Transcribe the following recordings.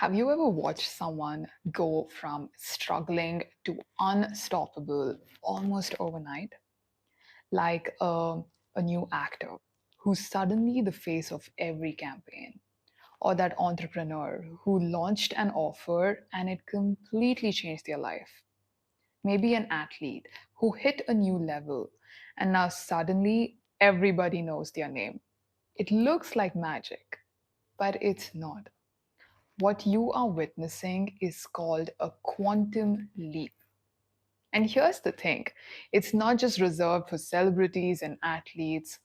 Have you ever watched someone go from struggling to unstoppable almost overnight? Like a new actor who's suddenly the face of every campaign, or that entrepreneur who launched an offer and it completely changed their life. Maybe an athlete who hit a new level and now suddenly everybody knows their name. It looks like magic, but it's not. What you are witnessing is called a quantum leap. And here's the thing, it's not just reserved for celebrities and athletes,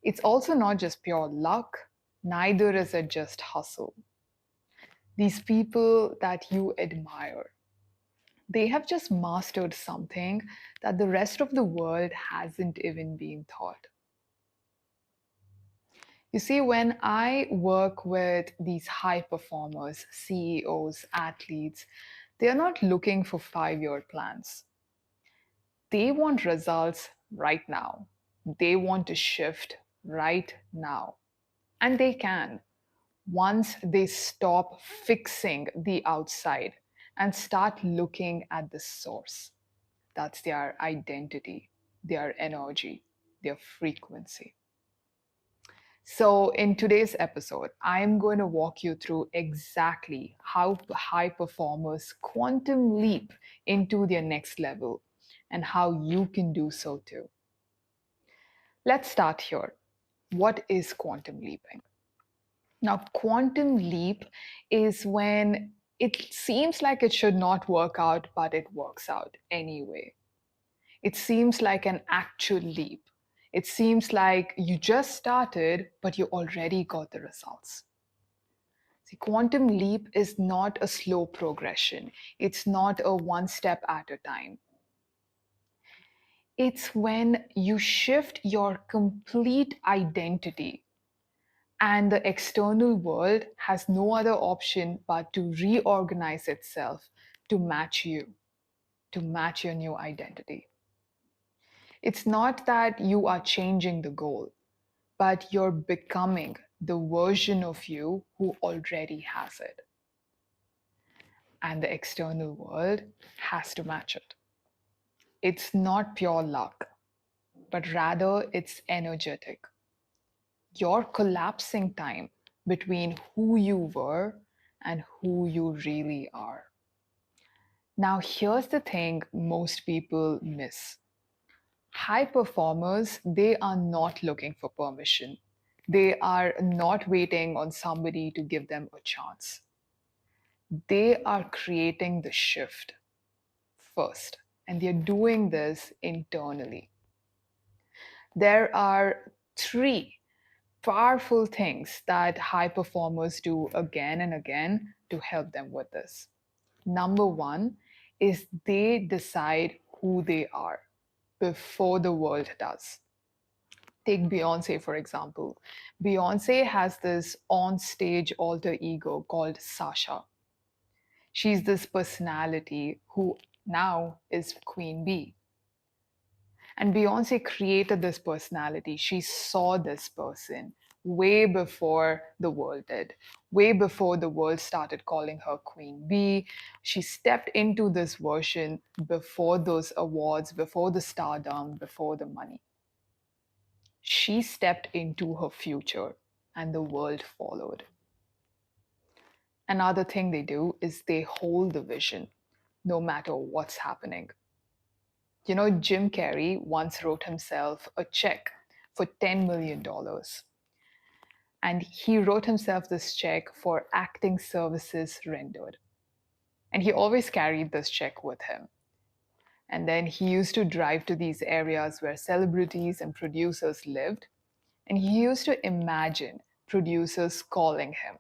it's also not just pure luck, neither is it just hustle. These people that you admire, they have just mastered something that the rest of the world hasn't even been taught. You see, when I work with these high performers, CEOs, athletes, they're not looking for 5 year plans. They want results right now. They want to shift right now. And they can once they stop fixing the outside and start looking at the source. That's their identity, their energy, their frequency. So, in today's episode, I'm going to walk you through exactly how high performers quantum leap into their next level and how you can do so too. Let's start here. What is quantum leaping? Now, quantum leap is when it seems like it should not work out, but it works out anyway. It seems like an actual leap. It seems like you just started, but you already got the results. See, quantum leap is not a slow progression. It's not a one step at a time. It's when you shift your complete identity and the external world has no other option but to reorganize itself to match you, to match your new identity. It's not that you are changing the goal, but you're becoming the version of you who already has it. And the external world has to match it. It's not pure luck, but rather it's energetic. Your collapsing time between who you were and who you really are. Now, here's the thing most people miss. High performers, they are not looking for permission. They are not waiting on somebody to give them a chance. They are creating the shift first, and they're doing this internally. There are three powerful things that high performers do again and again to help them with this. Number one is they decide who they are before the world does. Take Beyonce, for example. Beyonce has this on stage alter ego called Sasha. She's this personality who now is Queen Bee. And Beyonce created this personality. She saw this person way before the world did, way before the world started calling her Queen Bee. She stepped into this version before those awards, before the stardom, before the money. She stepped into her future and the world followed. Another thing they do is they hold the vision no matter what's happening. You know, Jim Carrey once wrote himself a check for $10 million. dollars. And he wrote himself this check for acting services rendered. And he always carried this check with him. And then he used to drive to these areas where celebrities and producers lived. And he used to imagine producers calling him,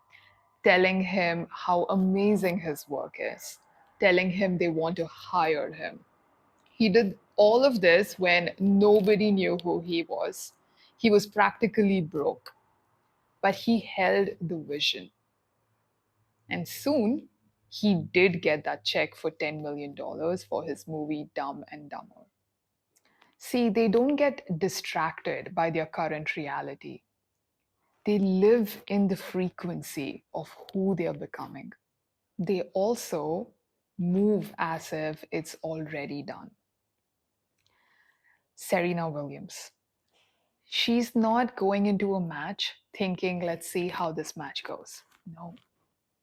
telling him how amazing his work is, telling him they want to hire him. He did all of this when nobody knew who he was. He was practically broke, but he held the vision. And soon, he did get that check for $10 million dollars for his movie Dumb and Dumber. See, they don't get distracted by their current reality. They live in the frequency of who they are becoming. They also move as if it's already done. Serena Williams. She's not going into a match thinking, let's see how this match goes. No.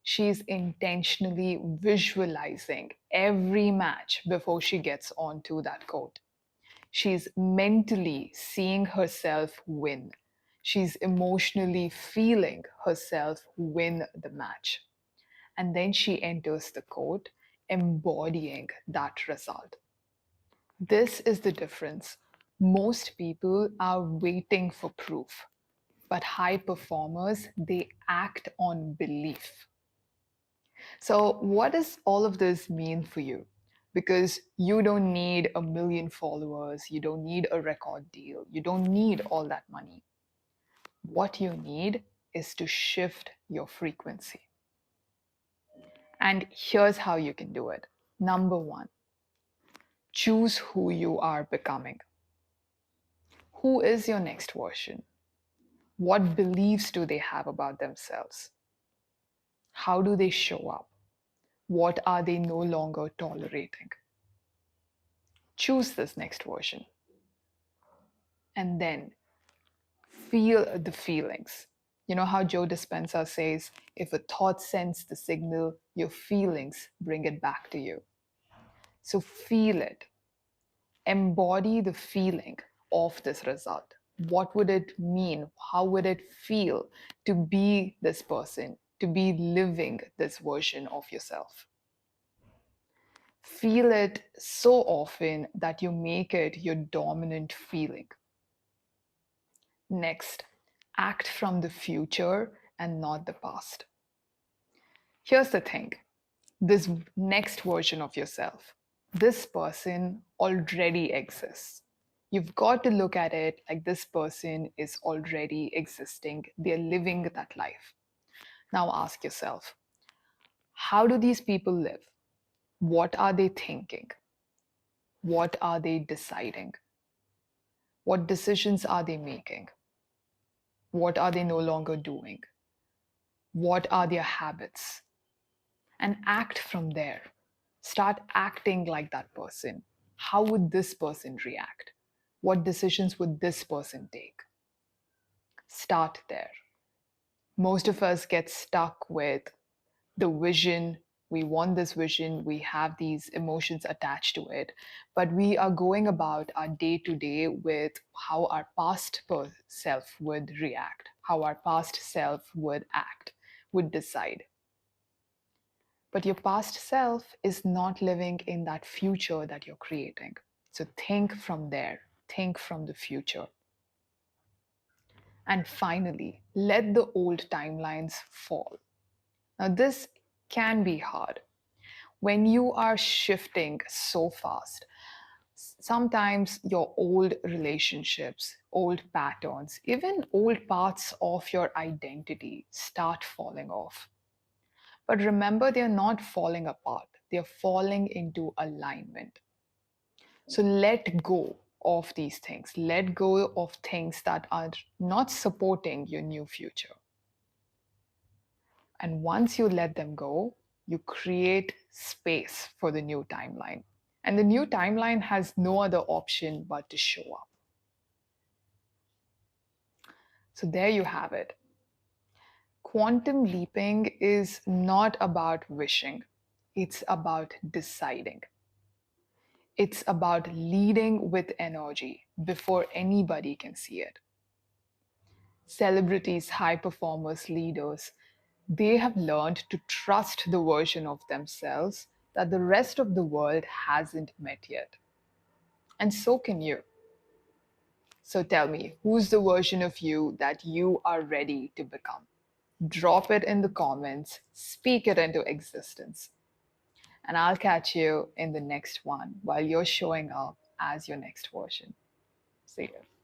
She's intentionally visualizing every match before she gets onto that court. She's mentally seeing herself win. She's emotionally feeling herself win the match. And then she enters the court, embodying that result. This is the difference. Most people are waiting for proof, but high performers, they act on belief. So, what does all of this mean for you? Because you don't need a million followers, you don't need a record deal, you don't need all that money. What you need is to shift your frequency. And here's how you can do it. Number one, choose who you are becoming. Who is your next version? What beliefs do they have about themselves? How do they show up? What are they no longer tolerating? Choose this next version. And then feel the feelings. You know how Joe Dispenza says, if a thought sends the signal, your feelings bring it back to you. So feel it. Embody the feeling of this result. What would it mean? How would it feel to be this person, to be living this version of yourself? Feel it so often that you make it your dominant feeling. Next, act from the future and not the past. Here's the thing, this next version of yourself, this person already exists. You've got to look at it like this person is already existing. They're living that life. Now ask yourself, how do these people live? What are they thinking? What are they deciding? What decisions are they making? What are they no longer doing? What are their habits? And act from there. Start acting like that person. How would this person react? What decisions would this person take? Start there. Most of us get stuck with the vision. We want this vision, we have these emotions attached to it, but we are going about our day to day with how our past self would react, how our past self would act, would decide. But your past self is not living in that future that you're creating. So think from there, think from the future. And finally, let the old timelines fall. Now, this can be hard. When you are shifting so fast, sometimes your old relationships, old patterns, even old parts of your identity start falling off. But remember, they're not falling apart, they're falling into alignment. So let go of these things. Let go of things that are not supporting your new future. And once you let them go, you create space for the new timeline. And the new timeline has no other option but to show up. So there you have it. Quantum leaping is not about wishing, it's about deciding. It's about leading with energy before anybody can see it. Celebrities, high performers, leaders, they have learned to trust the version of themselves that the rest of the world hasn't met yet. And so can you. So tell me, who's the version of you that you are ready to become? Drop it in the comments, speak it into existence. And I'll catch you in the next one while you're showing up as your next version. See you.